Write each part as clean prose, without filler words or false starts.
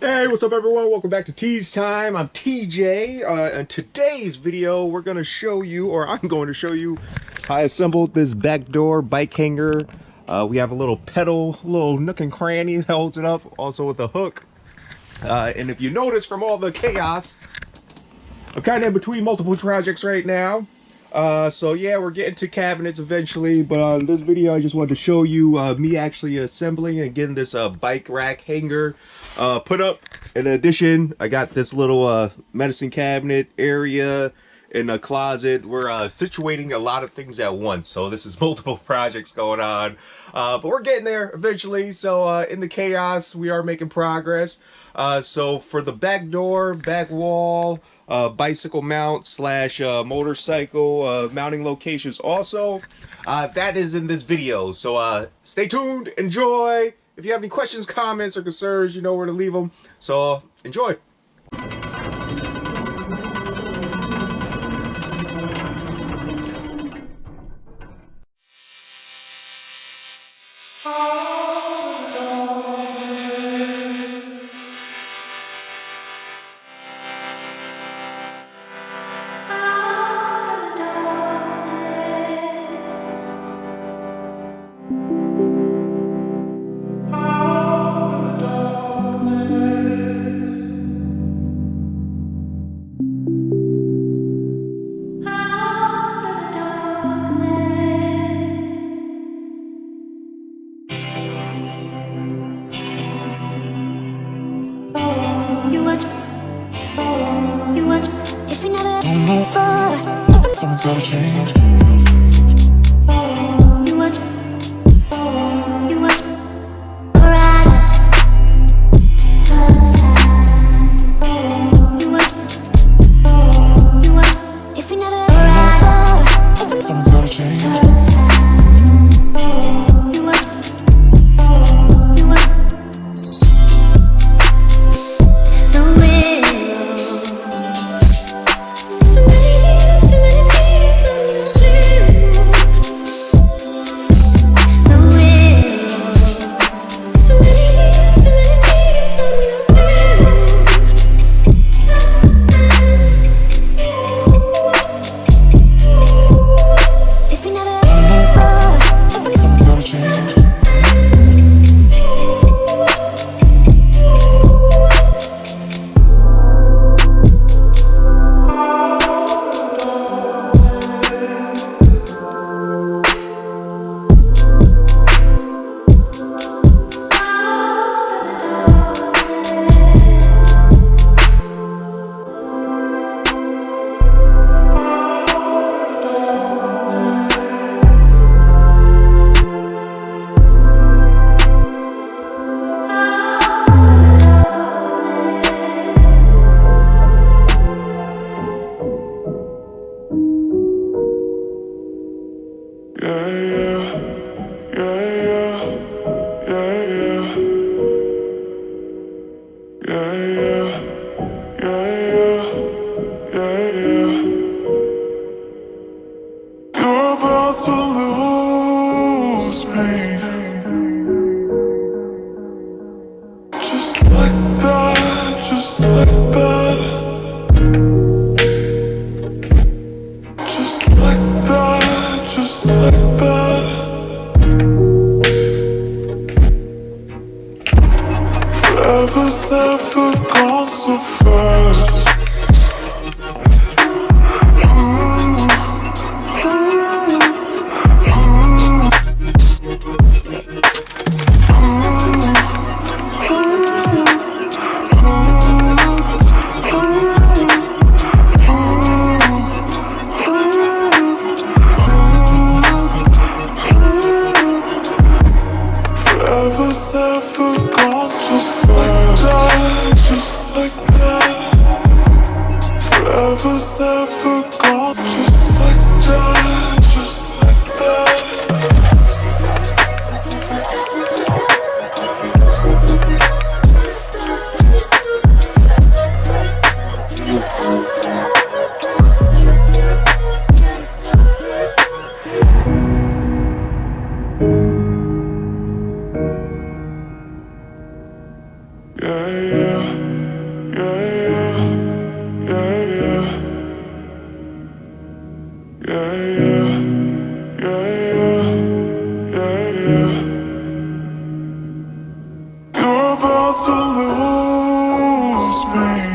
Hey, what's up everyone? Welcome back to Tease Time. I'm TJ. In today's video, we're going to show you, or I'm going to show you, how I assembled this back door bike hanger. We have a little pedal, little nook and cranny that holds it up, also with a hook. And if you notice from all the chaos, I'm kind of in between multiple projects right now. So yeah, we're getting to cabinets eventually, but on this video I just wanted to show you me actually assembling and getting this bike rack hanger put up. In addition, I got this little medicine cabinet area in a closet. We're situating a lot of things at once, so this is multiple projects going on, but we're getting there eventually. So in the chaos we are making progress. So for the back door, back wall, bicycle mount slash motorcycle mounting locations also, that is in this video. So stay tuned, enjoy. If you have any questions, comments, or concerns, you know where to leave them. So enjoy. Someone's gotta change. Someone's gotta change. You're about to lose me, just like that, just like that, just like that, just like that. Forever's never gone so fast. Forever's never gone so fast. Just like that. Forever's never gone. Just like that. Just like that. Yeah, yeah. about to lose me.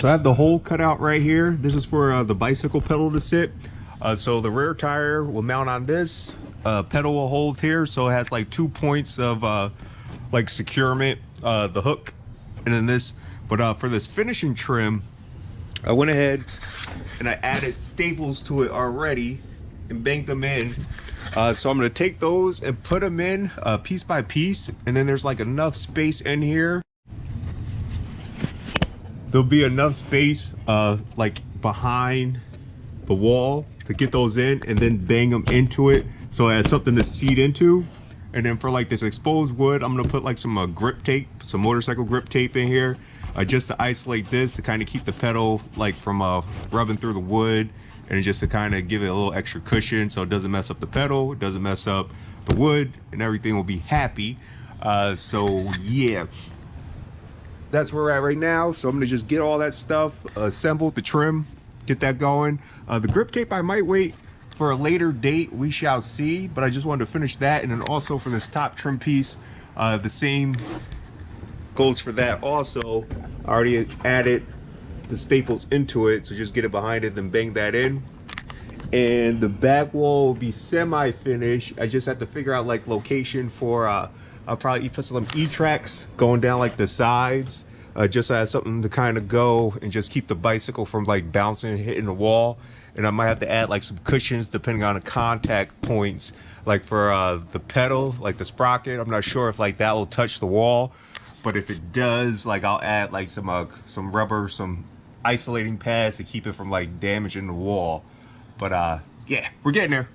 So I have the hole cut out right here. This is for the bicycle pedal to sit. So the rear tire will mount on this. Pedal will hold here, so it has like 2 points of like securement, the hook, and then this. But for this finishing trim, I went ahead and I added staples to it already and banked them in. So I'm gonna take those and put them in piece by piece, and then there's like enough space in here. There'll be enough space like behind the wall to get those in, and then bang them into it so it has something to seat into. And then for like this exposed wood, I'm gonna put like some grip tape, some motorcycle grip tape in here, just to isolate this, to kind of keep the pedal like from rubbing through the wood, and just to kind of give it a little extra cushion so it doesn't mess up the pedal, it doesn't mess up the wood, and everything will be happy. So yeah, that's where we're at right now. So I'm gonna just get all that stuff assembled, the trim, get that going. The grip tape I might wait for a later date, we shall see, but I just wanted to finish that. And then also for this top trim piece, the same goes for that also. I already added the staples into it, so just get it behind it, then bang that in. And the back wall will be semi-finished. I just have to figure out like location for I'll probably put some E-tracks going down like the sides, just so I have something to kind of go and just keep the bicycle from like bouncing and hitting the wall. And I might have to add like some cushions depending on the contact points, like for the pedal, like the sprocket. I'm not sure if like that will touch the wall, but if it does, like I'll add like some rubber, some isolating pads to keep it from like damaging the wall. But yeah, we're getting there.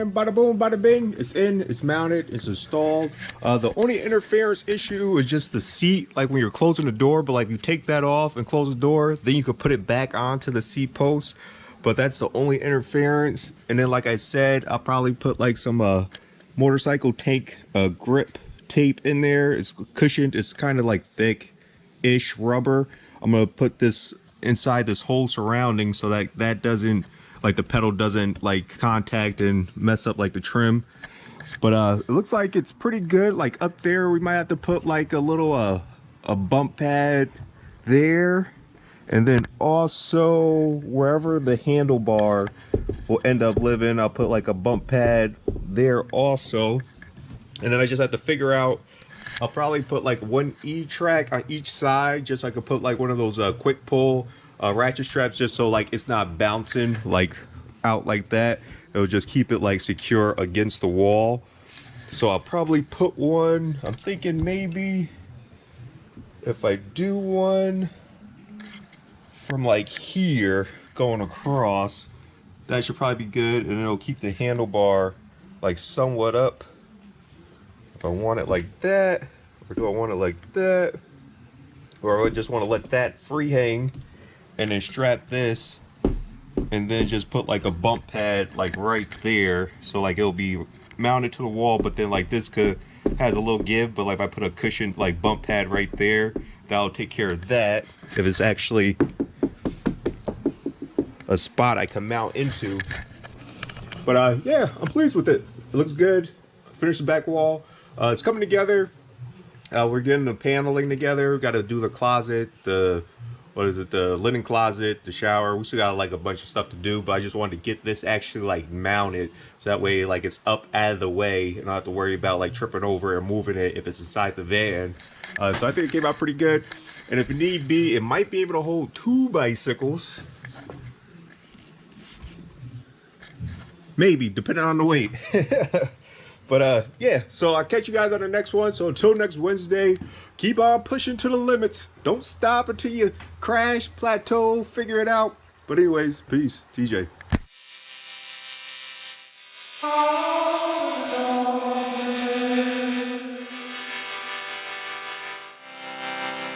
Bada boom, bada bing, it's in, it's mounted, it's installed. The only interference issue is just the seat, like when you're closing the door, but like you take that off and close the door, then you could put it back onto the seat post. But that's the only interference. And then like I said, I'll probably put like some motorcycle tank grip tape in there. It's cushioned, it's kind of like thick-ish rubber. I'm gonna put this inside this whole surrounding so that that doesn't, like the pedal doesn't like contact and mess up like the trim. But it looks like it's pretty good. Like up there we might have to put like a little a bump pad there, and then also wherever the handlebar will end up living, I'll put like a bump pad there also. And then I just have to figure out, I'll probably put like one E-track on each side, just so I could put like one of those quick pull ratchet straps, just so like it's not bouncing like out like that. It'll just keep it like secure against the wall. So I'll probably put one, I'm thinking maybe if I do one from like here going across, that should probably be good, and it'll keep the handlebar like somewhat up. If I want it like that, or do I want it like that, or I just want to let that free hang and then strap this, and then just put like a bump pad like right there, so like it'll be mounted to the wall, but then like this has a little give, but like if I put a cushion like bump pad right there, that'll take care of that if it's actually a spot I can mount into. But yeah, I'm pleased with it. It looks good. Finish the back wall. It's coming together. We're getting the paneling together. Got to do the closet, the linen closet, the shower. We still got like a bunch of stuff to do, but I just wanted to get this actually like mounted, so that way like it's up out of the way and I don't have to worry about like tripping over and moving it if it's inside the van. So I think it came out pretty good. And if need be, it might be able to hold 2 bicycles. Maybe, depending on the weight. But yeah, so I'll catch you guys on the next one. So until next Wednesday, keep on pushing to the limits. Don't stop until you crash, plateau, figure it out. But anyways, peace. TJ.